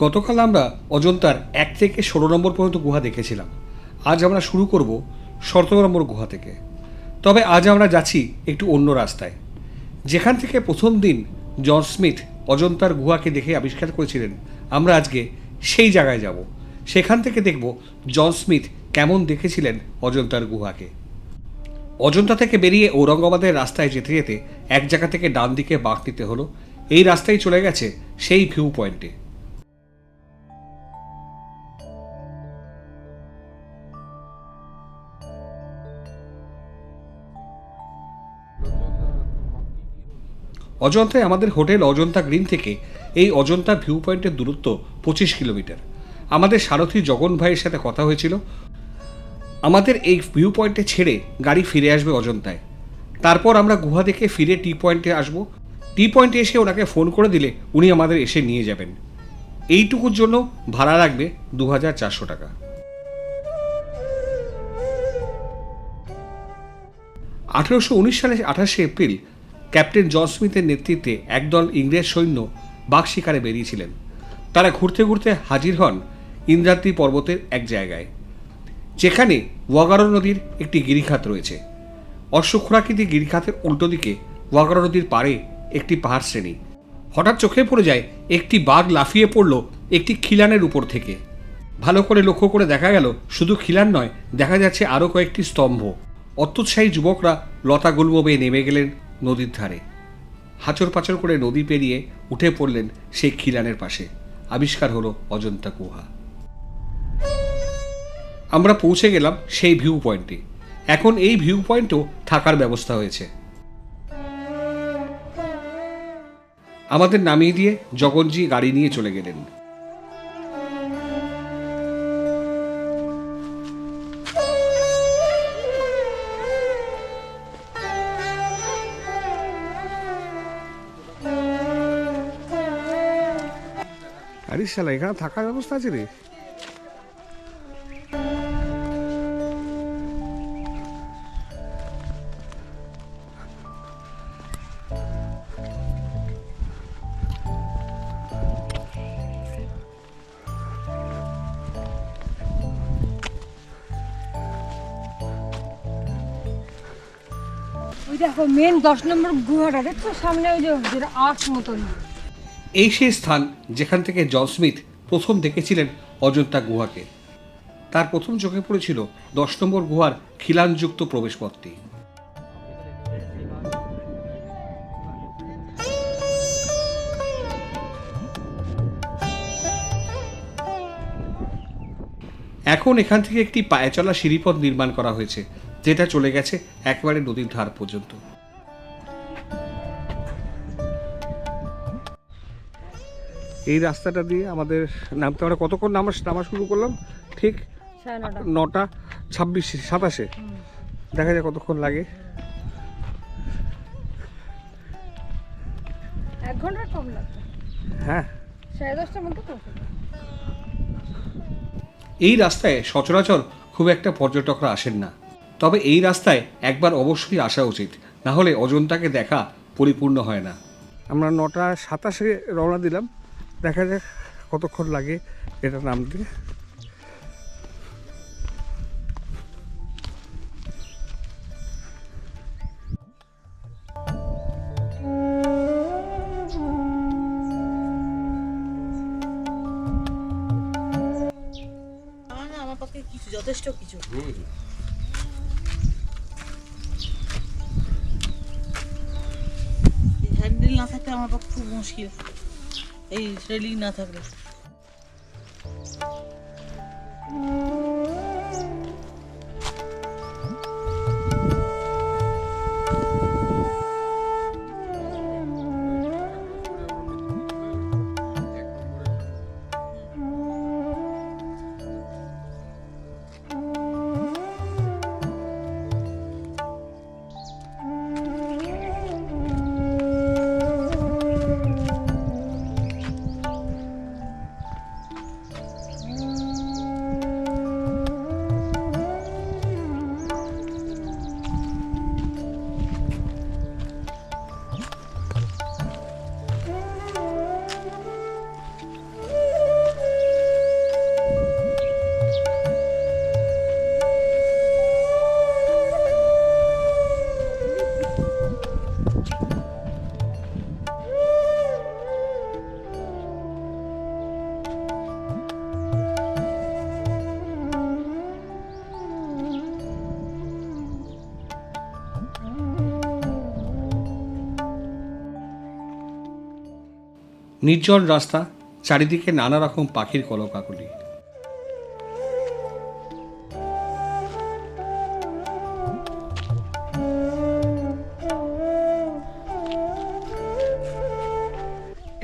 গতকাল আমরা অজন্তার 1 থেকে 16 নম্বর পর্যন্ত গুহা দেখেছিলাম। আজ আমরা শুরু করব 17 নম্বর গুহা থেকে। তবে আজ আমরা যাচ্ছি একটু অন্য রাস্তায়। যেখান থেকে প্রথম দিন জন স্মিথ অজন্তার গুহাকে দেখে আবিষ্কার করেছিলেন, আমরা আজকে সেই জায়গায় যাব। সেখান থেকে দেখব জন স্মিথ কেমন দেখেছিলেন অজন্তার গুহাকে। অজন্তা থেকে বেরিয়ে ঔরঙ্গাবাদের রাস্তায় যেতে যেতে এক জায়গা থেকে ডান দিকে বাঁক নিতে হলো। এই রাস্তায় চলে গেছে সেই ভিউ পয়েন্টে। অজন্তায় আমাদের হোটেল অজন্তা গ্রিন থেকে এই অজন্তা ভিউ পয়েন্টের দূরত্ব 25 কিলোমিটার। আমাদের সারথী জগন ভাইয়ের সাথে কথা হয়েছিল, আমাদের এই ভিউ পয়েন্টে ছেড়ে গাড়ি ফিরে আসবে অজন্তায়। তারপর আমরা গুহা দেখে ফিরে টি পয়েন্টে আসব। টি পয়েন্টে এসে ওনাকে ফোন করে দিলে উনি আমাদের এসে নিয়ে যাবেন। এইটুকুর জন্য ভাড়া লাগবে 2400 টাকা। 1819 সালে 28শে এপ্রিল ক্যাপ্টেন জন স্মিথের নেতৃত্বে একদল ইংরেজ সৈন্য বাঘ শিকারে বেরিয়েছিলেন। তারা ঘুরতে ঘুরতে হাজির হন ইন্দ্রাদ্রি পর্বতের এক জায়গায়, যেখানে ওয়াগারো নদীর একটি গিরিখাত রয়েছে। অশ্বক্ষুরাকৃতি গিরিখাতের উল্টো দিকে ওয়াগারো নদীর পাড়ে একটি পাহাড় শ্রেণী। হঠাৎ চোখে পড়ে যায় একটি বাঘ লাফিয়ে পড়ল একটি খিলানের উপর থেকে। ভালো করে লক্ষ্য করে দেখা গেল শুধু খিলান নয়, দেখা যাচ্ছে আরও কয়েকটি স্তম্ভ। অত্যুৎসাহী যুবকরা লতা গুল্ম বেয়ে নেমে গেলেন নদীর ধারে। হাঁচর পাচর করে নদী পেরিয়ে উঠে পড়লেন সেই খিলানের পাশে। আবিষ্কার হলো অজন্তা গুহা। আমরা পৌঁছে গেলাম সেই ভিউ পয়েন্টে। এখন এই ভিউ পয়েন্টেও থাকার ব্যবস্থা হয়েছে। আমাদের নামিয়ে দিয়ে জগনজি গাড়ি নিয়ে চলে গেলেন। আরে শালা, এখানে থাকার ব্যবস্থা আছে রে? ওই দেখো মেন 10 নম্বর গুহাটা দেখছো সামনে, ওই যে যেটা আর্চ মতন। এই সেই স্থান যেখান থেকে জন স্মিথ প্রথম দেখেছিলেন অজন্তা গুহাকে। তার প্রথম চোখে পড়েছিল 10 নম্বর গুহার খিলানযুক্ত প্রবেশপথটি। এখন এখান থেকে একটি পায়ে চলা সিঁড়িপথ নির্মাণ করা হয়েছে, যেটা চলে গেছে একেবারে নদীর ধার পর্যন্ত। এই রাস্তাটা দিয়ে আমাদের নামতে, আমরা কতক্ষণ নামা শুরু করলাম? ঠিক 9:26-27 দেখা যায় কতক্ষণ লাগে। 1 ঘন্টা কম লাগবে। হ্যাঁ, 10:30টার মধ্যে পৌঁছে। এই রাস্তায় সচরাচর খুব একটা পর্যটকরা আসেন না, তবে এই রাস্তায় একবার অবশ্যই আসা উচিত, না হলে অজন্তাকে দেখা পরিপূর্ণ হয় না। আমরা 9:27 রওনা দিলাম, দেখা যাক কতক্ষণ লাগে এটা নামতে। আমার পক্ষে কিছু যথেষ্ট কিছু। হ্যান্ডেল না থাকলে আমার পক্ষে খুব মুশকিল, এই রেলিং না থাকলে। নির্জন রাস্তা, চারিদিকে নানা রকম পাখির কলকাকলি।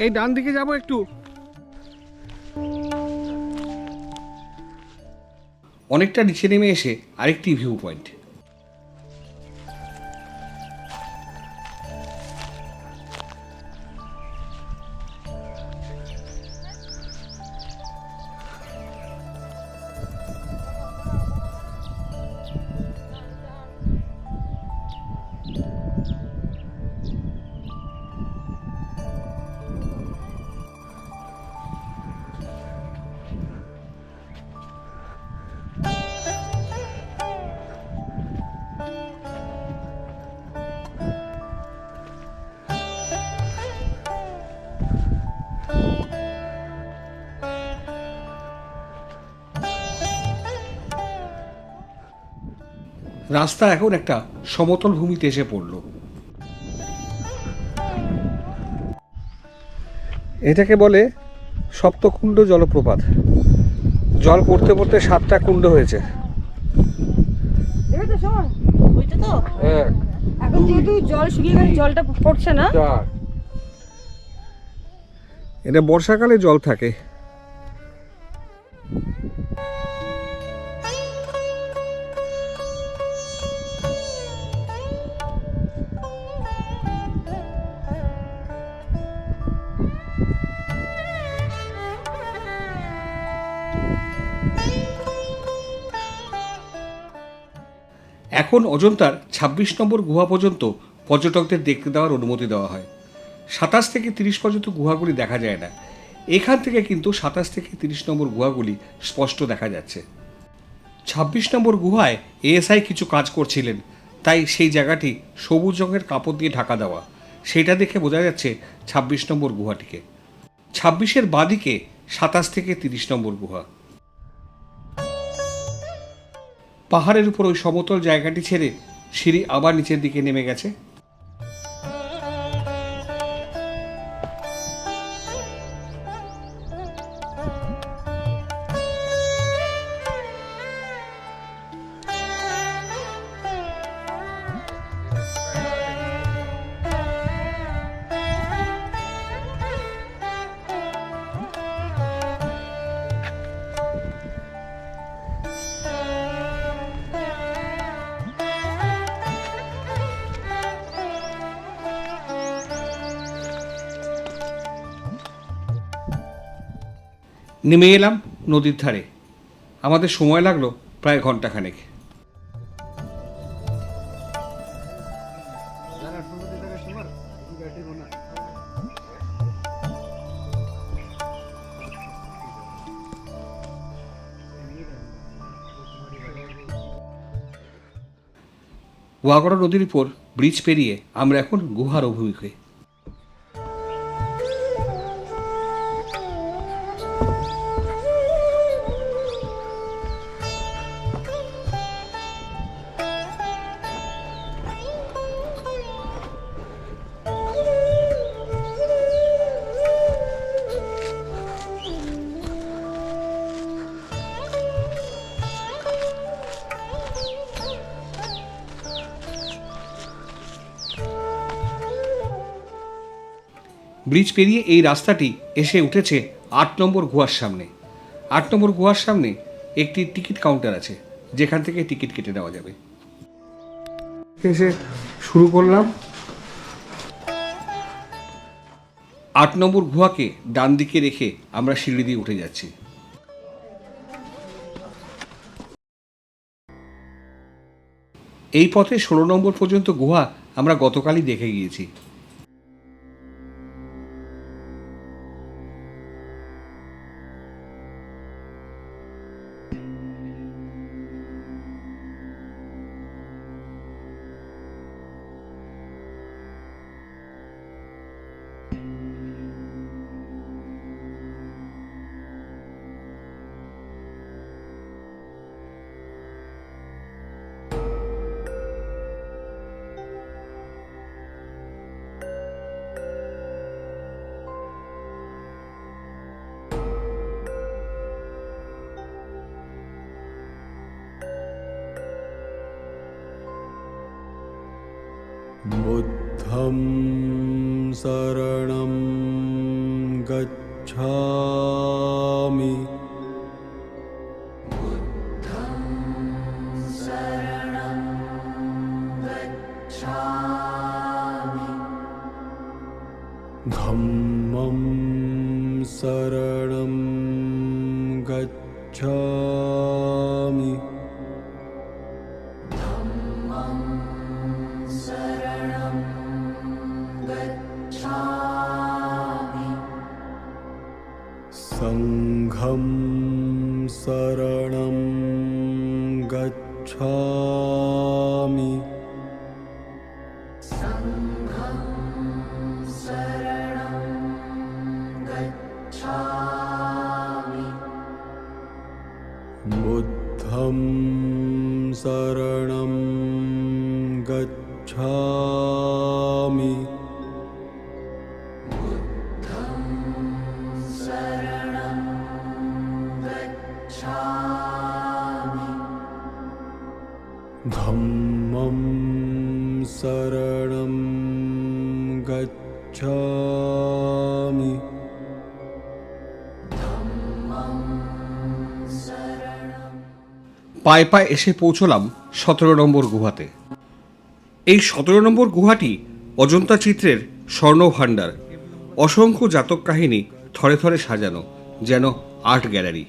এই ডান দিকে যাব একটু। অনেকটা নিচে নেমে এসে আরেকটি ভিউ পয়েন্ট। রাস্তা এখন একটা সমতল ভূমিতে এসে পড়ল। এটাকে বলে সপ্তকুণ্ড জলপ্রপাত। জল পড়তে পড়তে 7টা কুণ্ড হয়েছে। দেখেছো শোন, ওইটা তো হ্যাঁ, এখন যেহেতু জল শুকিয়ে গেছে, জলটা পড়ছে না। এটা বর্ষাকালে জল থাকে। এখন অজন্তার 26 নম্বর গুহা পর্যন্ত পর্যটকদের দেখতে দেওয়ার অনুমতি দেওয়া হয়। 27 থেকে 30 পর্যন্ত গুহাগুলি দেখা যায় না। এখান থেকে কিন্তু 27 থেকে 30 নম্বর গুহাগুলি স্পষ্ট দেখা যাচ্ছে। 26 নম্বর গুহায় এএসআই কিছু কাজ করছিলেন, তাই সেই জায়গাটি সবুজ রঙের কাপড় দিয়ে ঢাকা দেওয়া। সেটা দেখে বোঝা যাচ্ছে 26 নম্বর গুহাটিকে। 26-এর বাঁদিকে 27 থেকে 30 নম্বর গুহা। পাহাড়ের উপর ওই সমতল জায়গাটি ছেড়ে সিঁড়ি আবার নিচের দিকে নেমে গেছে। নেমে এলাম নদীর ধারে। আমাদের সময় লাগলো প্রায় ঘন্টাখানেক। ওয়াগড়া নদীর উপর ব্রিজ পেরিয়ে আমরা এখন গুহার অভিমুখে। ব্রিজ পেরিয়ে এই রাস্তাটি এসে উঠেছে 8 নম্বর গুহার সামনে। 8 নম্বর গুহার সামনে একটি টিকিট কাউন্টার আছে, যেখান থেকে টিকিট কেটে নেওয়া যাবে। এসে শুরু করলাম। 8 নম্বর গুহাকে ডান দিকে রেখে আমরা সিঁড়ি দিয়ে উঠে যাচ্ছি। এই পথে 16 নম্বর পর্যন্ত গুহা আমরা গতকালই দেখে গিয়েছি। बुद्धं शरणं गच्छामि धम्मं शरणं गच्छामि संघं शरणं गच्छामि बुद्धं शरणं गच्छामि धम्मं शरणं गच्छामि পায়ে পায়ে এসে পৌঁছলাম 17 নম্বর গুহাতে। এই 17 নম্বর গুহাটি অজন্তা চিত্রের স্বর্ণভাণ্ডার। অসংখ্য জাতক কাহিনী থরে থরে সাজানো, যেন আর্ট গ্যালারি।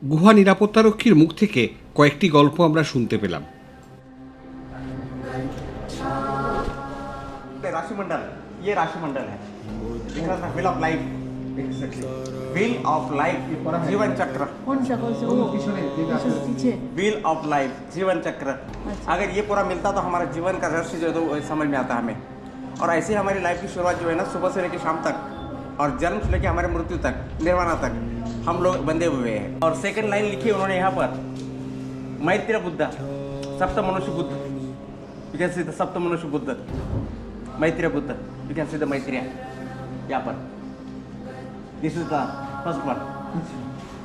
গুহা নিরাপত্তারক্ষীর মুখ থেকে কয়েকটি গল্প আমরা শুনতে পেলাম। राशिमंडल, ये राशिमंडल है। Wheel of life, wheel of life, जीवन चक्र। कौन सा पीछे व्हील ऑफ लाइफ, जीवन चक्र। अगर ये पूरा मिलता तो हमारा जीवन का रहस्य जो है तो समझ में आता हमें। और ऐसे ही हमारी लाइफ की शुरुआत जो है ना, सुबह से लेकर शाम तक और जन्म से लेकर हमारे मृत्यु तक, निर्वाणा तक हम लोग बंधे हुए हैं। और सेकंड लाइन लिखी उन्होंने यहाँ पर, मैत्रेय बुद्ध, सप्त मनुष्य Buddha. You can see the सप्त मनुष्य Buddha, Maitreya Buddha. You can see the Maitreya यहाँ पर। This is the first one.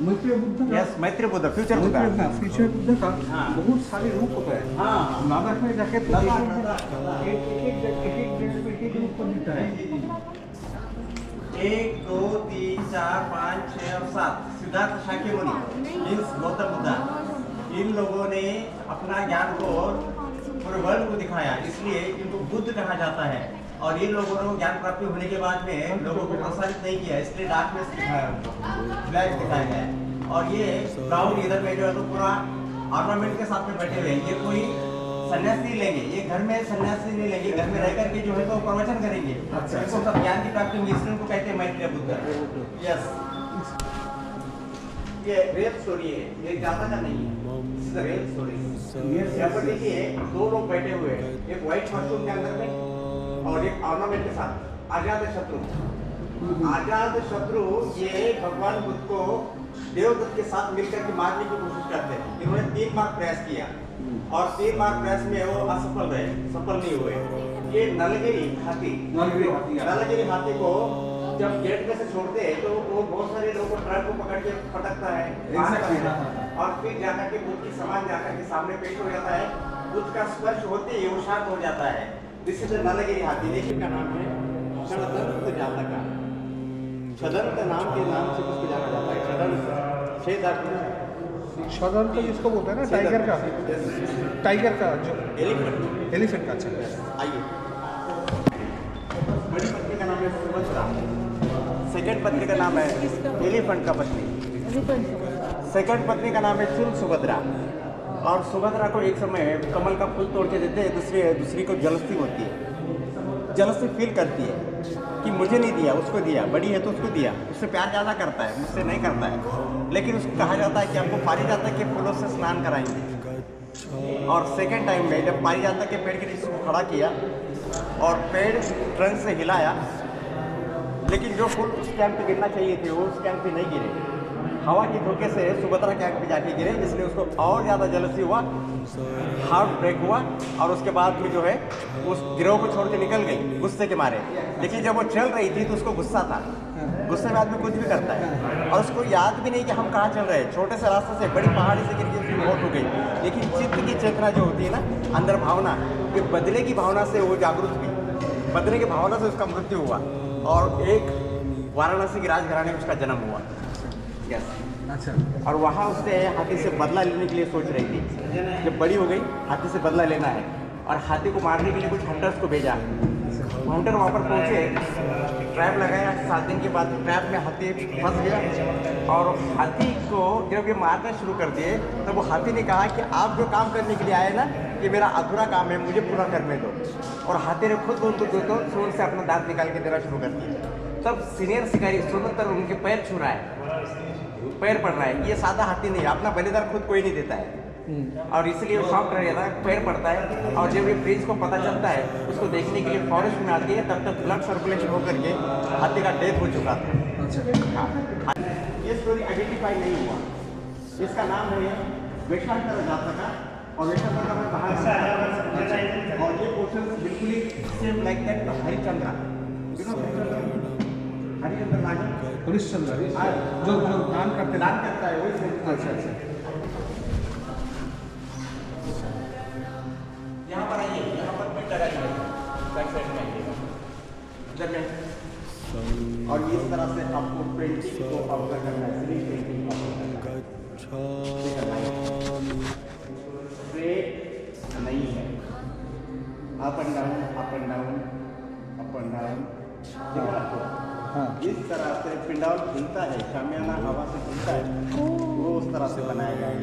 Maitreya Buddha yes, Maitreya Buddha, future Buddha. Future Buddha का बहुत सारे रूप होता है। हाँ, नानक में जाके तो एक रूप को दिखता है। 1 2 3 4 5 6 और 7 सिद्धार्थ शाक्य मुनि मीन्स गौतम बुद्ध। इन लोगों ने अपना ज्ञान को पूरे वर्ल्ड को दिखाया, इसलिए इनको बुद्ध कहा जाता है। और इन लोगों ने ज्ञान प्राप्ति होने के बाद में लोगों को प्रसारित नहीं किया, इसलिए डार्कनेस दिखाया उनको, ब्लैक दिखाया गया। और ये ब्राउन इधर में जो है तो पूरा ऑर्नामेंट के साथ में बैठे हुए हैं। ये कोई संन्यास नहीं लेंगे, ये घर में संन्यास नहीं लेंगे, घर में रह करके जो है तो प्रवचन करेंगे। इनको सब ज्ञान की प्राप्ति होगी, इसलिए उनको कहते हैं मैत्रेय बुद्ध। यस, ये रियल स्टोरी है, ये ज्यादा का नहीं है, this is the real story. यहाँ पर देखिए 2 लोग बैठे हुए हैं, एक व्हाइट मशरूम के अंदर में और एक ऑर्नामेंट के साथ। आजाद शत्रु, आजाद शत्रु ये भगवान बुद्ध को देवदत्त के साथ मिलकर के मारने की कोशिश करते हैं। इन्होंने 3 बार प्रयास किया और 3 बार प्रयास में वो असफल रहे, सफल नहीं हुए। ये नलगिरी हाथी को जब गेट में से छोड़ते हैं तो वो बहुत सारे लोगों को ट्रक को पकड़ के पटकता है और फिर जाकर के बुद्ध की समान जाकर के सामने पेश हो जाता है। बुद्ध का स्पर्श होते ही वो शांत हो जाता है। दिस इज नलगिरी हाथी। लेकिन का नाम है षडदंत जातका। षडदंत नाम के नाम से उसको जाना जाता है। साधारण तो जिसको बोलते हैं ना टाइगर का जो एलिफेंट का। अच्छा, आइए। बड़ी पत्नी का नाम है सुभद्रा, सेकंड पत्नी का नाम है एलिफेंट का पत्नी। सेकंड पत्नी का नाम है चुल सुभद्रा। और सुभद्रा को एक समय कमल का फूल तोड़ के देते हैं, दूसरी को जलसी होती है, जलसी फील करती है कि मुझे नहीं दिया, उसको दिया, बड़ी है तो उसको दिया। उससे प्यार ज़्यादा करता है, मुझसे नहीं करता है। लेकिन उसको कहा जाता है कि आपको पारिजात के फूलों से स्नान कराएंगे। और सेकंड टाइम में जब पारिजात के पेड़ के नीचे खड़ा किया और पेड़ ट्रंक से हिलाया, लेकिन जो फूल उस कैंप पे गिरना चाहिए थे वो उस कैंप पे नहीं गिरे, हवा के धोखे से सुभद्रा कैंप पे जाके गिरे। इसलिए उसको और ज़्यादा जलसी हुआ, हार्ट ब्रेक हुआ और उसके बाद में जो है उस गिरोह को छोड़ के निकल गई गुस्से के मारे। लेकिन जब वो चल रही थी तो उसको गुस्सा था, गुस्से में आदमी कुछ भी करता है और उसको याद भी नहीं कि हम कहाँ चल रहे हैं। छोटे से रास्ते से बड़ी पहाड़ी से गिर के उसकी मौत हो गई, लेकिन चित्त की चेतना जो होती है ना, अंदर भावना, ये बदले की भावना से वो जागरूक हुई, बदले की भावना से उसका मृत्यु हुआ और एक वाराणसी के राजघराने में उसका जन्म हुआ। यस। अच्छा। और वहाँ उसने हाथी से बदला लेने के लिए सोच रही थी। जब बड़ी हो गई, हाथी से बदला लेना है और हाथी को मारने के लिए कुछ हंटर्स को भेजा। हंटर वहाँ पर पहुँचे, ट्रैप लगाया। 7 दिन के बाद ट्रैप में हाथी फंस गया और हाथी को जब ये मारना शुरू कर दिए तो वो हाथी ने कहा कि आप जो काम करने के लिए आए ना, ये मेरा अधूरा काम है, मुझे पूरा करने दो। और हाथी ने खुद उनको दो सूंड से अपना दांत निकाल के देना शुरू कर दिया। तब सीनियर शिकारी सुनकर उनके पैर छू रहा है, पैर पड़ रहा है। ये सादा हाथी नहीं, अपना बलिदान खुद कोई नहीं देता है और इसलिए वो शॉक रह जाता है, पैर पड़ता है। और जब ये प्रिंस को पता चलता है, उसको देखने के लिए फॉरेस्ट में आती है, तब तक ब्लड सर्कुलेशन होकर के हाथी का डेथ हो चुका था। हाँ, ये स्टोरी आइडेंटिफाई नहीं हुआ। इसका नाम है वेशांतर जातका और वेशांतर का मैं कहा और ये पोर्शन बिल्कुल ही same like that Harichandra, Harichandra राजा हरिश्चंद्र जो दान करता है वही। अच्छा अच्छा। यहाँ पर आइए, यहाँ पर भी लगाइए, बैक साइड में आइएगा इधर में। और इस तरह से आपको पेंटिंग को ऑब्जर्व करना है, सीरीज पेंटिंग को स्ट्रेट नहीं है, up and down, up and down, up and down. देखा आपको? हाँ। इस तरह से पिंडाल हिलता है, शामियाना हवा से हिलता है, वो उस तरह से बनाया गया है।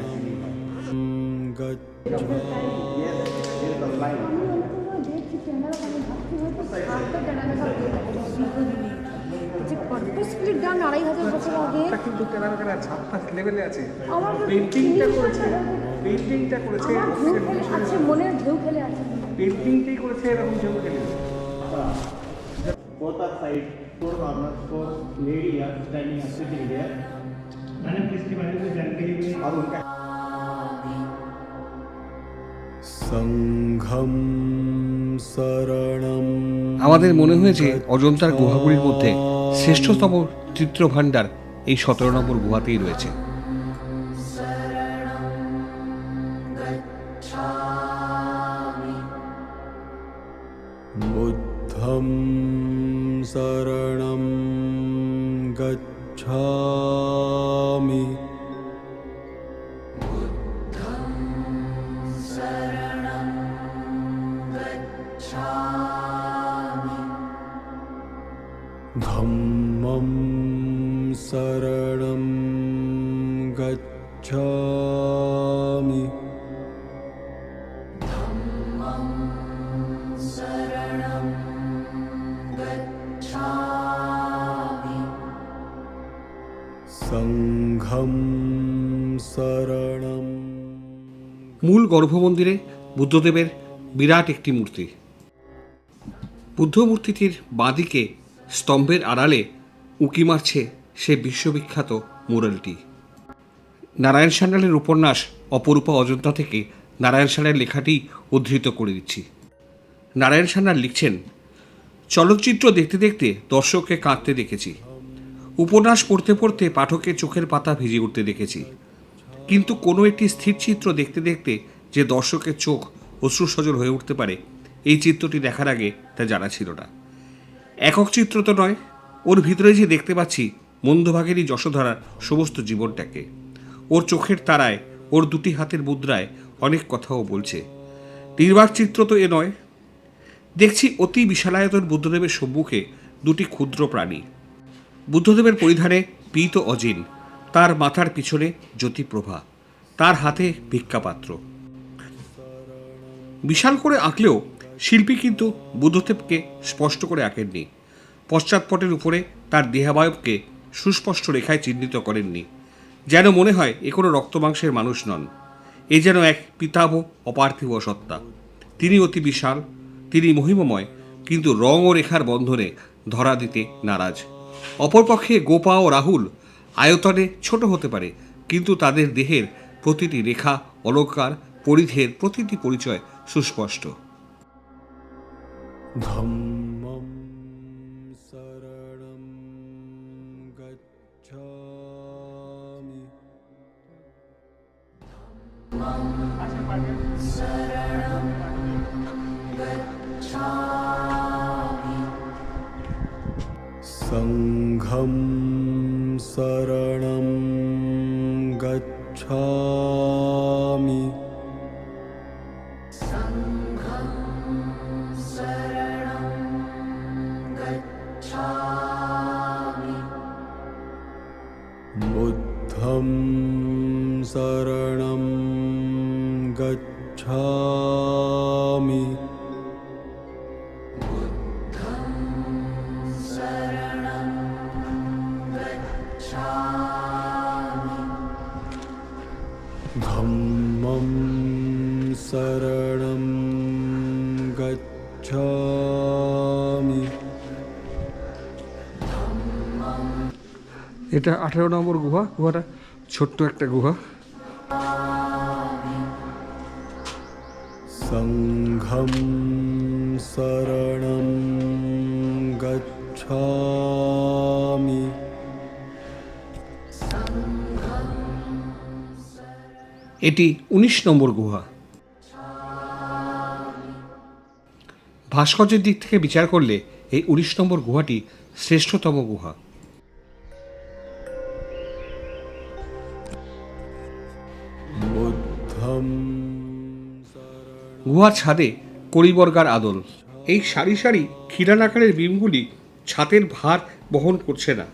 পারপাসফুলি ডান 2500 বছর আগে। কিন্তু টেরাকোটা ছাপটা লেভেলে আছে। আমার পেইন্টিংটা করেছে ঢেউ খেলে আছে, মনের ঢেউ খেলে আছে। পেইন্টিংটাই করেছে এরকম ঢেউ খেলে। Both are side, 4 corners, 4 lady are standing and sitting there. मैंने किसके बारे में जानकारी ली और उनका संघम शरणम। আমাদের মনে হয়েছে অজন্তার গুহাগুলির মধ্যে শ্রেষ্ঠতম চিত্রভাণ্ডার এই 17 নম্বর গুহাতেই রয়েছে। बुद्धं शरणं गच्छामि। धम्मं शरणं गच्छामि। संघम शरणम। মূল গর্ভমন্দিরে বুদ্ধদেবের বিরাট একটি মূর্তি। বুদ্ধ মূর্তিটির বাঁদিকে স্তম্ভের আড়ালে উঁকি মারছে সে বিশ্ববিখ্যাত মুরালটি। নারায়ণ সান্যালের উপন্যাস অপরূপা অজন্তা থেকে নারায়ণ সান্যালের লেখাটি উদ্ধৃত করে দিচ্ছি। নারায়ণ সান্যাল লিখছেন, চলচ্চিত্র দেখতে দেখতে দর্শককে কাঁদতে দেখেছি, উপন্যাস পড়তে পড়তে পাঠকের চোখের পাতা ভিজে উঠতে দেখেছি, কিন্তু কোনো একটি স্থির চিত্র দেখতে দেখতে যে দর্শকের চোখ অশ্রুসজল হয়ে উঠতে পারে, এই চিত্রটি দেখার আগে তা জানা ছিল না। একক চিত্র তো নয়, ওর ভিতরে যে দেখতে পাচ্ছি মন্দভাগেরই যশোধরার সমস্ত জীবনটাকে। ওর চোখের তারায়, ওর দুটি হাতের মুদ্রায় অনেক কথাও বলছে। নির্বাক চিত্র তো এ নয়, দেখছি অতি বিশালায়তন বুদ্ধদেবের সম্মুখে দুটি ক্ষুদ্র প্রাণী। বুদ্ধদেবের পরিধানে পীত অজিন, তার মাথার পিছনে জ্যোতিপ্রভা, তার হাতে ভিক্ষাপাত্র। বিশাল করে আঁকলেও শিল্পী কিন্তু বুদ্ধদেবকে স্পষ্ট করে আঁকেননি। পশ্চাৎপটের উপরে তার দেহাবয়বকে সুস্পষ্ট রেখায় চিহ্নিত করেননি, যেন মনে হয় এ কোনো রক্তমাংসের মানুষ নন। এ যেন এক পিতাভ অপার্থিব সত্তা। তিনি অতি বিশাল, তিনি মহিমময়, কিন্তু রং ও রেখার বন্ধনে ধরা দিতে নারাজ। অপরপক্ষে গোপা ও রাহুল আয়তনে ছোট হতে পারে, কিন্তু তাদের দেহের প্রতিটি রেখা, অলঙ্কার, পরিধের প্রতিটি পরিচয় সুস্পষ্ট। धम्मं शरणं संघं शरणं गच्छामि बुद्धं शरणं गच्छामि धम्मं शरणं गच्छामि এটা 18 নম্বর গুহা। গুহাটা ছোট্ট একটা গুহা। संघं शरणं गच्छामि এটি 19 নম্বর গুহা। ভাস্কর্যের দিক থেকে বিচার করলে এই 19 নম্বর গুহাটি শ্রেষ্ঠতম গুহা। बुद्धं গুহার ছাদে কড়িবর্গার আদল। এই সারি সারি খিলান আকারের বিমগুলি ছাদের ভার বহন করছে না।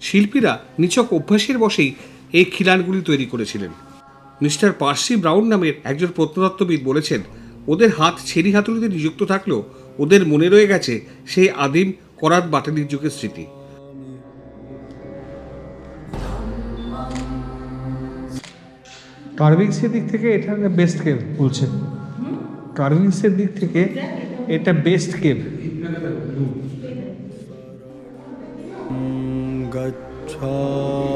শিল্পীরা নিছক অভ্যাসের বশেই এই খিলানগুলি তৈরি করেছিলেন। মিস্টার পার্সি ব্রাউন নামের একজন প্রত্নতত্ত্ববিদ বলেছেন, ওদের হাত ছেড়ি হাতুড়িতে নিযুক্ত থাকলেও ওদের মনে রয়ে গেছে সেই আদিম করাত বাটালির যুগের স্মৃতি। কার্ভিংসের দিক থেকে এটা বেস্ট কেভ বলছে। কার্ভিংসের দিক থেকে এটা বেস্ট কেভ। गच्छामि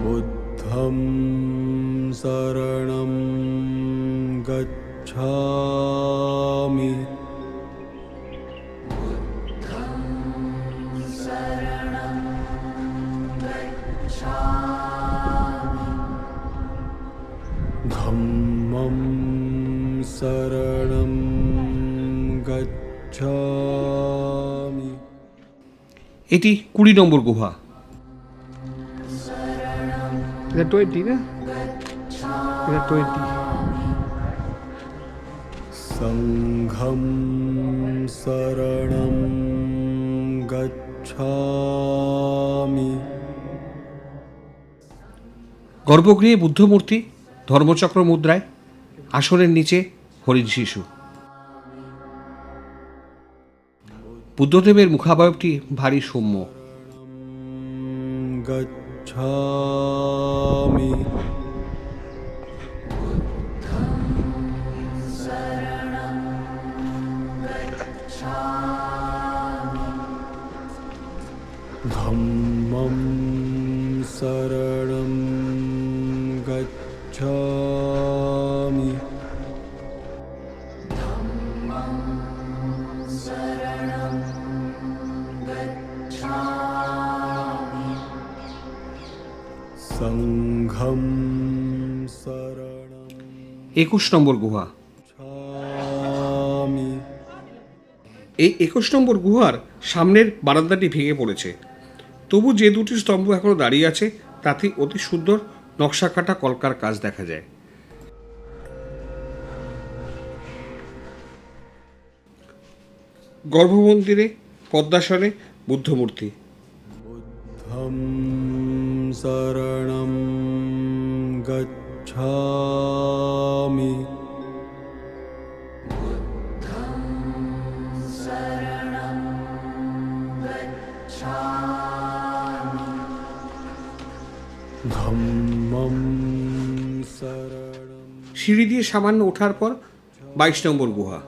बुद्धं शरणं गच्छामि धम्मं शरणं गच्छामि এটি 20 নম্বর গুহা। এটা 20 না? এটা 20। संघं शरणं गच्छामि গর্ভগৃহে বুদ্ধমূর্তি ধর্মচক্র মুদ্রায়, আসনের নিচে হরিণ শিশু। বুদ্ধদেবের মুখাবয়বটি ভারী সৌম্য। गच्छामि धम्मं शरणं गच्छामि संघं शरणं 21 নম্বর গুহা। गच्छामि এই 21 নম্বর গুহার সামনের বারান্দাটি ভেঙে পড়েছে, তবু যে দুটি স্তম্ভ এখনো দাঁড়িয়ে আছে তাতে অতি সুন্দর নকশা কাটা কলকার কাজ দেখা যায়। গর্ভমন্দিরে পদ্মাসনে বুদ্ধমূর্তি। बुद्धं शरणं गच्छामि धम्मं शरणं সিঁড়ি দিয়ে সামান্য ওঠার পর 22 নম্বর গুহা।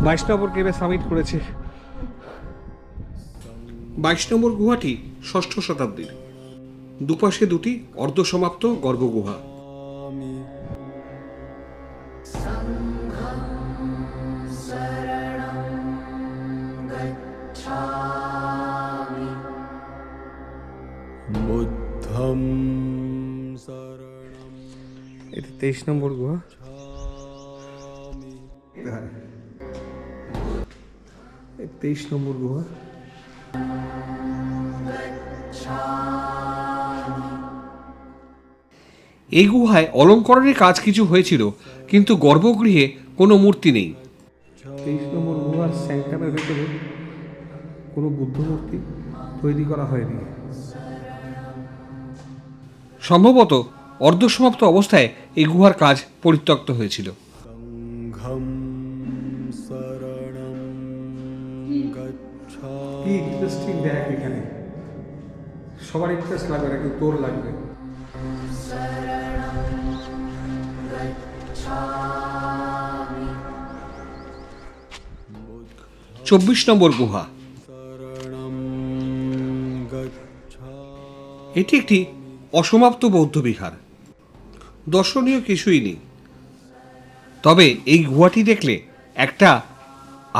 বাইশ নম্বর কেবে সামিট করেছে। 22 নম্বর গুহাটি 6ষ্ঠ শতাব্দীর। দুপাশে দুটি অর্ধসমাপ্ত গর্ভগুহা। বুদ্ধং শরণং এটা 23 নম্বর গুহা। 23 নম্বর গুহা। এই গুহায় অলঙ্করণের কাজ কিছু হয়েছিল, কিন্তু গর্ভগৃহে কোনো মূর্তি নেই। 23 নম্বর গুহার স্যাংকামের ভেতরে কোনো বুদ্ধ মূর্তি তৈরি করা হয়নি। সম্ভবত অর্ধসমাপ্ত অবস্থায় এই গুহার কাজ পরিত্যক্ত হয়েছিল। সংঘম শরণং গচ্ছামি। কি ইন্টারেস্টিং দেখ এখানে, সবার ইন্টারেস্ট লাগবে নাকি তোর লাগবে? চব্বিশ নম্বর গুহা। শরণং গচ্ছামি। এটি একটি অসমাপ্ত বৌদ্ধ বিহার। দর্শনীয় কিছুই নেই, তবে এই গুহাটি দেখলে একটা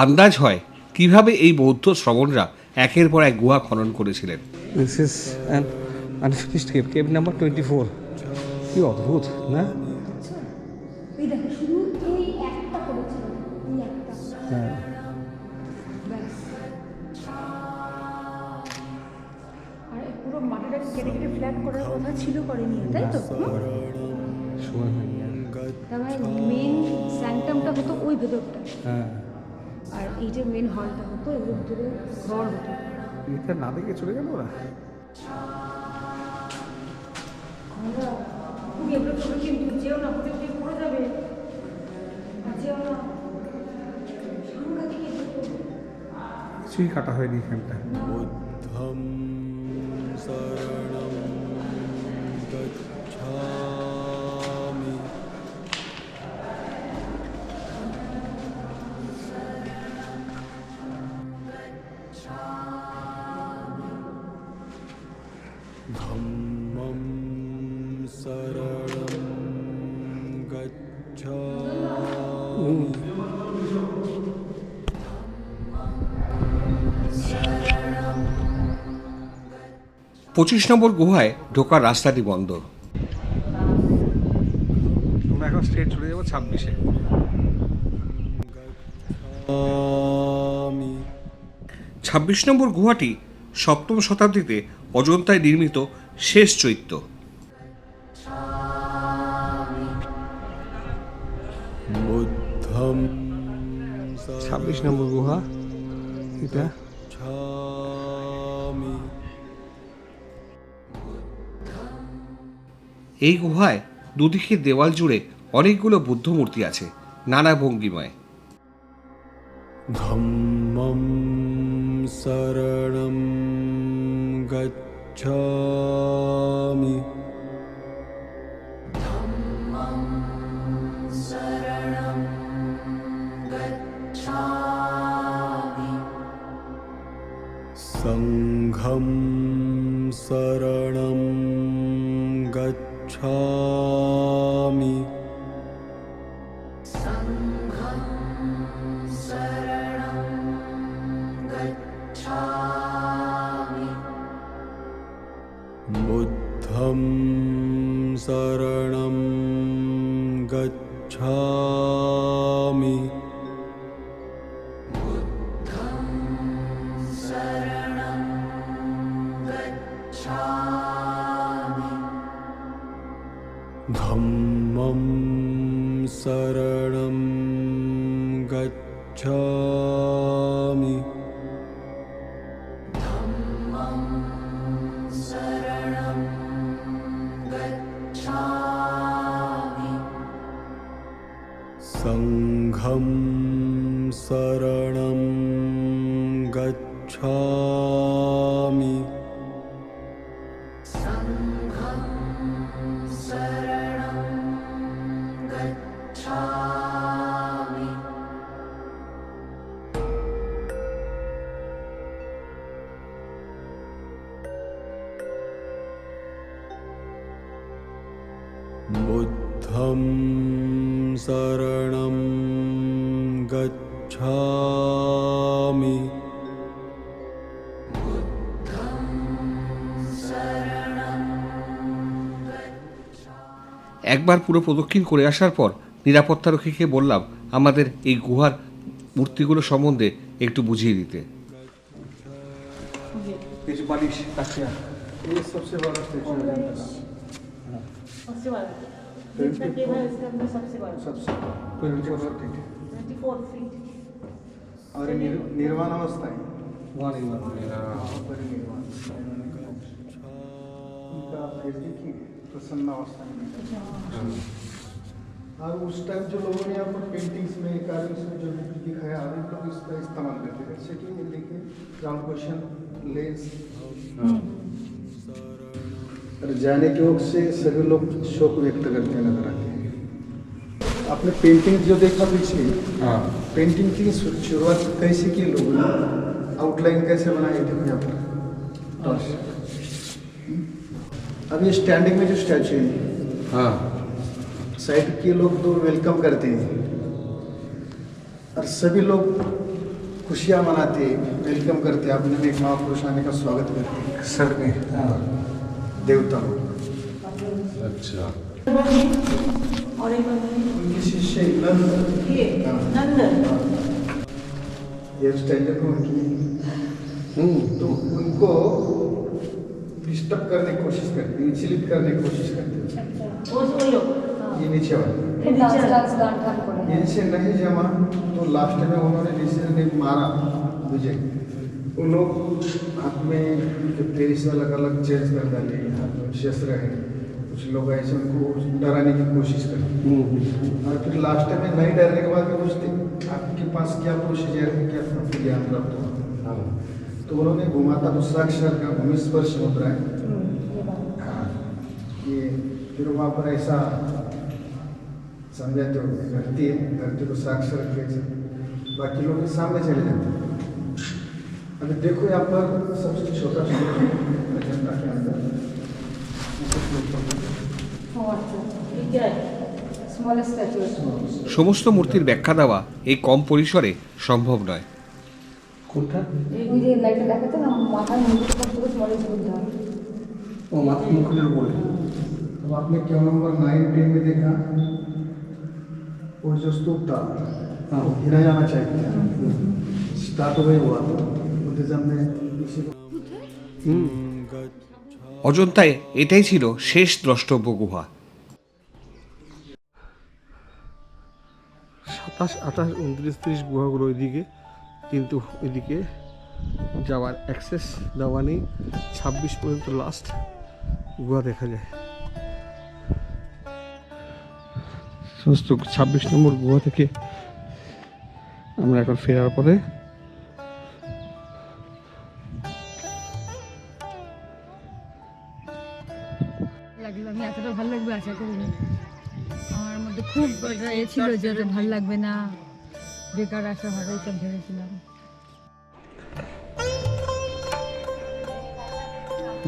আন্দাজ হয় কিভাবে এই বৌদ্ধ শ্রমণরা একের পর এক গুহা খনন করেছিলেন। This is an unfinished cave, cave number 24। কি অদ্ভুত না? এই দেখো শুধু এই একটা করেছিল, এই একটা হ্যাঁ, ব্যাস। আর এই পুরো মাটিটা কেটে কেটে ফ্ল্যাট করার কথা ছিল, করেনি, তাই তো? সময় হয়নি আর। তার মানে মেন স্যাংটামটা হতো ওই ভেতরটা, হ্যাঁ, আর এই যে মেন হলটা হতো এগুলোর ভিতরে ঘর হতো। এটা না দেখে চলে গেল ওরা। আমরা খুব এগুলো চলে, কিন্তু যেও না, প্রত্যেক দিন পড়ে যাবে, আর যেও না, সাংঘাতিক এগুলো। কিছুই কাটা হয়নি এখানটা। বুদ্ধং শরণং গচ্ছামি। ধম্মং শরণং গচ্ছামি। 25 নম্বর গুহায় ঢোকার রাস্তাটি বন্ধ। আমরা এখন স্ট্রেট চলে যাবো 26-এ। আমি 26 নম্বর গুহাটি 7ম শতাব্দীতে অজন্তায় নির্মিত শেষ চৈত্য। বুদ্ধং 26 নম্বর গুহা এটা। গচ্ছামি। এই গুহায় দুদিকে দেওয়াল জুড়ে অনেকগুলো বুদ্ধ মূর্তি আছে, নানা ভঙ্গিময়। ধম্মং শরণং গচ্ছামি। সংঘং শরণং গচ্ছামি। বুদ্ধং শরণং গচ্ছামি। ধম্মং শরণং গচ্ছামি। সংঘং শরণং গচ্ছামি। बुद्धं शरणं गच्छामि একবার পুরো প্রদক্ষিণ করে আসার পর নিরাপত্তারক্ষীকে বললাম আমাদের এই গুহার মূর্তিগুলো সম্বন্ধে একটু বুঝিয়ে দিতে। ये सबसे बड़ा स्टेचू है सबसे बड़ा जितना टेबल है इसके अंदर सबसे बड़ा सबसे 24 फीट 24 फीट और ये निर्वाण अवस्था है वहाँ नहीं हुआ। वहाँ पर ही निर्वाण उनका फेस देखिए प्रसन्न अवस्था में और उस टाइम जो लोगों ने यहाँ पर पेंटिंग्स में कार्विंग्स में जो भी दिखाया अभी लोग इसका इस्तेमाल करते थे जैसे कि ये देखिए राउंड क्वेश्चन लेंस और जाने के वक्त से सभी लोग शोक व्यक्त करते नजर आते हैं। आपने पेंटिंग जो देखा पीछे पेंटिंग की शुरुआत कैसे की लोगों ने आउटलाइन कैसे बनाई देखो यहाँ पर अब ये स्टैंडिंग में जो स्टैचू है हाँ साइड के लोग तो वेलकम करते हैं और सभी लोग खुशियाँ मनाते हैं वेलकम करते हैं अपने में एक महापुरुष आने का स्वागत करते हैं सर में देवता लोग अच्छा और एक उनके शिष्य नंद ये नंदन ये स्टाइल को उनकी तो उनको डिस्टर्ब करने की कोशिश करते हैं विचलित करने की कोशिश करते हैं वो लोग ये नीचे वाले ये नीचे नहीं जमा तो लास्ट में उन्होंने जिसे ने मारा विजय उन लोग हाथ में जो 23 अलग अलग चेंज कर डाले हाथ में शस्त्र है कुछ लोग ऐसे उनको डराने की कोशिश करते और फिर लास्ट में नहीं डरने के बाद भी पूछते आपके पास क्या प्रोसीजर है क्या आपको ज्ञान प्राप्त हुआ तो उन्होंने घुमाता दूसराक्षर का भूमि स्पर्श मुद्रा है हाँ, ये फिर वहाँ पर ऐसा समझाते हो धरती को साक्षर कैसे बाकी लोग के सामने चले जाते हैं अभी देखो यहाँ पर सबसे छोटा श्लोक है अजंता के अंदर ये क्या है स्मॉलेस्ट स्टैचू সমস্ত মূর্তির ব্যাখ্যা দেওয়া এই কম পরিসরে সম্ভব নয়। কোনটা ওই যে লাইটটা দেখাতে না মাথার মুকুটটা পুরো স্মলেস্ট বুদ্ধ ও মাথা মুখের উপরে अब आपने क्या नंबर 9 10 में देखा वो जो स्तूप था वो गिरा जाना चाहिए स्टार्ट वही हुआ था बुद्धिज्म में इसी को অযোধ্যায় এটাই ছিল শেষ দ্রষ্টব্য গুহা। 27, 28, 29, 30 গুহাগুলো ওইদিকে কিন্তু এদিকে যাওয়ার অ্যাক্সেস দেওয়া নেই 26 পর্যন্ত লাস্ট গুহা দেখা যায়। সমস্ত 26 নম্বর গুহা থেকে আমরা এখন ফেরার পরে লাগলো আমি এতটা ভালো লাগবে আশা করিনি আমার মধ্যে খুব এ ছিল যে এত ভালো লাগবে না বেকার আসা হবে সব ভেবেছিলাম।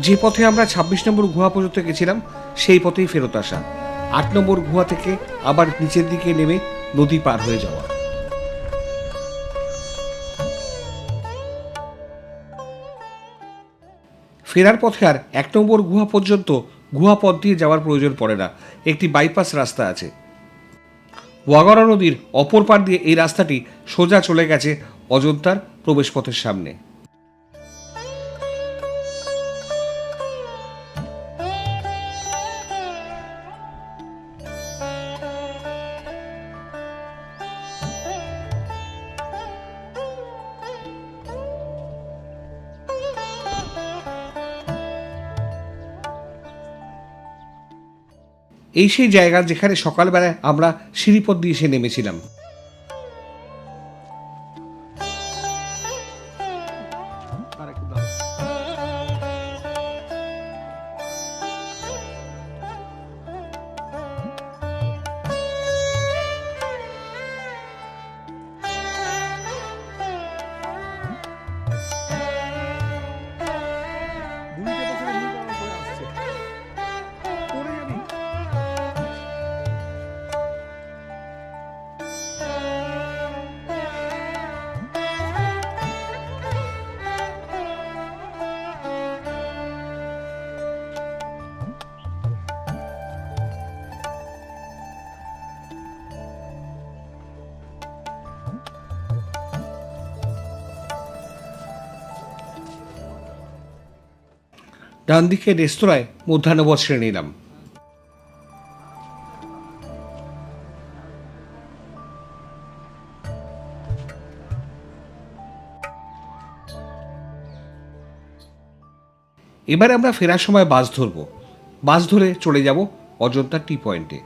যে পথে আমরা 26 নম্বর গুহা পর্যন্ত গেছিলাম সেই পথেই ফেরত আসা 8 নম্বর গুহা থেকে আবার নিচের দিকে নেমে নদী পার হয়ে যাওয়া। ফেরার পথে আর 1 নম্বর গুহা পর্যন্ত গুহা পথ দিয়ে যাওয়ার প্রয়োজন পড়ে না, একটি বাইপাস রাস্তা আছে। ওয়াগড়া নদীর অপর পার দিয়ে এই রাস্তাটি সোজা চলে গেছে অযোধ্যার প্রবেশপথের সামনে। এই সেই জায়গা যেখানে সকালবেলায় আমরা সিঁড়িপথ দিয়ে এসে নেমেছিলাম। ডান দিকে রেস্তোরাঁয় মধ্যাহ্নভোজ সেরে নিলাম। এবারে আমরা ফেরার সময় বাস ধরবো। বাস ধরে চলে যাব অজন্তা টি পয়েন্টে।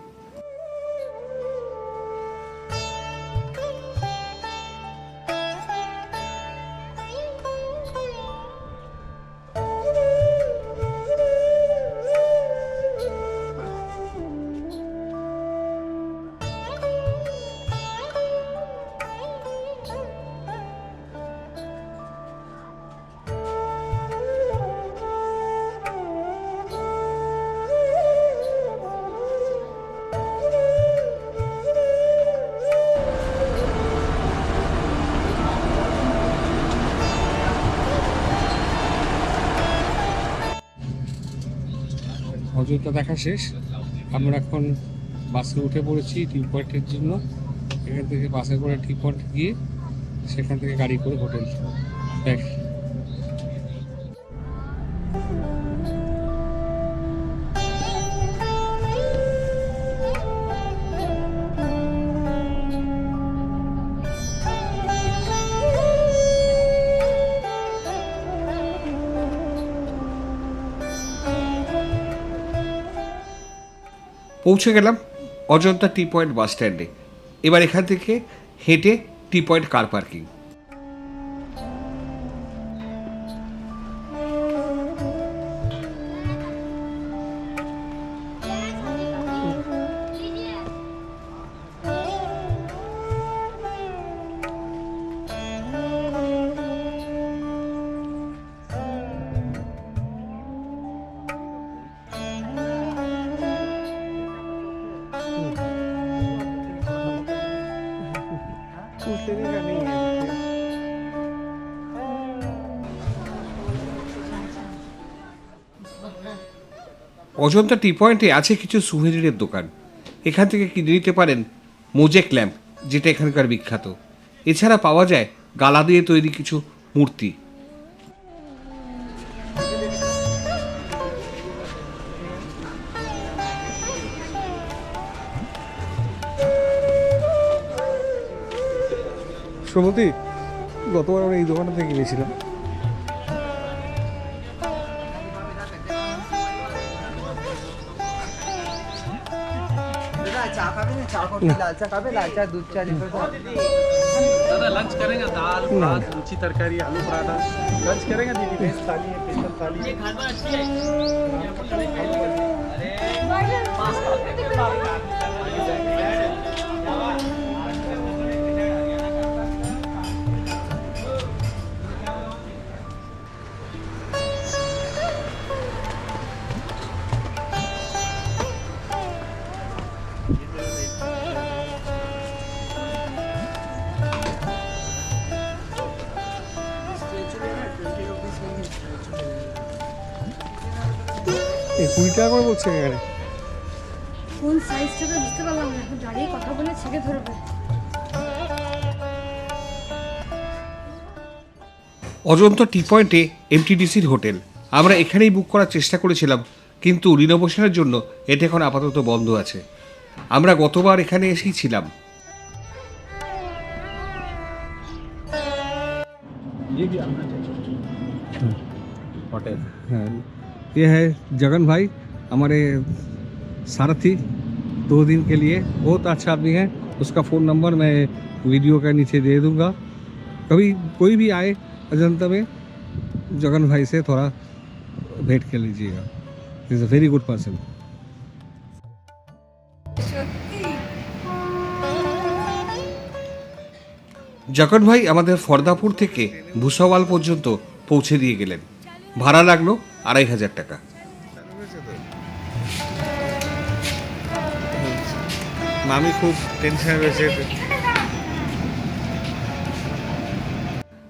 অযোধ্যা দেখা শেষ, আমরা এখন বাসে উঠে পড়েছি টি পয়েন্টের জন্য। এখান থেকে বাসে করে টি পয়েন্ট গিয়ে সেখান থেকে গাড়ি করে হোটেল দেখ। পৌঁছে গেলাম অজন্তা টি পয়েন্ট বাস স্ট্যান্ডে। এবার এখান থেকে হেঁটে টি পয়েন্ট কার পার্কিং। অজন্তা টি পয়েন্টে আছে কিছু সুভেনিরের দোকান। এখান থেকে কিনে নিতে পারেন মোজেক ল্যাম্প, যেটা এখানকার বিখ্যাত। এছাড়া পাওয়া যায় গালা দিয়ে তৈরি কিছু মূর্তি। সুমতি, গতবার আমরা এই দোকানটা থেকে কিনেছিলাম। दादा लंच करेंगे, दाल भात लूची तरकारी आलू पराठा लंच करेंगे दीदी। वेज थाली है, स्पेशल थाली है। এই 20 টাকা করে বলছে এখানে। কোন সাইজটা তো বুঝতে পারলাম না, এখন দাঁড়িয়ে কথা বলে ছেড়ে ধরবে। অজন্তা টি পয়েন্টে এমটিডিসির হোটেল। আমরা এখানেই বুক করার চেষ্টা করেছিলাম, কিন্তু রিনোভেশনের জন্য এটা এখন আপাতত বন্ধ আছে। আমরা গতবার এখানে এসেই ছিলাম। होटल हाँ, ये है जगन भाई, हमारे सारथी 2 दिन के लिए। बहुत अच्छा आदमी है। उसका फ़ोन नंबर मैं वीडियो के नीचे दे दूंगा। कभी कोई भी आए अजंता में, जगन भाई से थोड़ा भेंट कर लीजिएगा। Is a very good person. Jagan ভাই আমাদের ফরদাপুর থেকে ভুসাওয়াল পর্যন্ত পৌঁছে দিয়ে গেলেন। ভাড়া লাগলো 2500 টাকা। মামি খুব টেনশনে রয়েছে।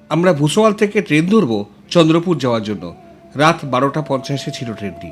আমরা ভুসাওয়াল থেকে ট্রেন ধরবো চন্দ্রপুর যাওয়ার জন্য। রাত 12টা 50-এ ছিল ট্রেনটি।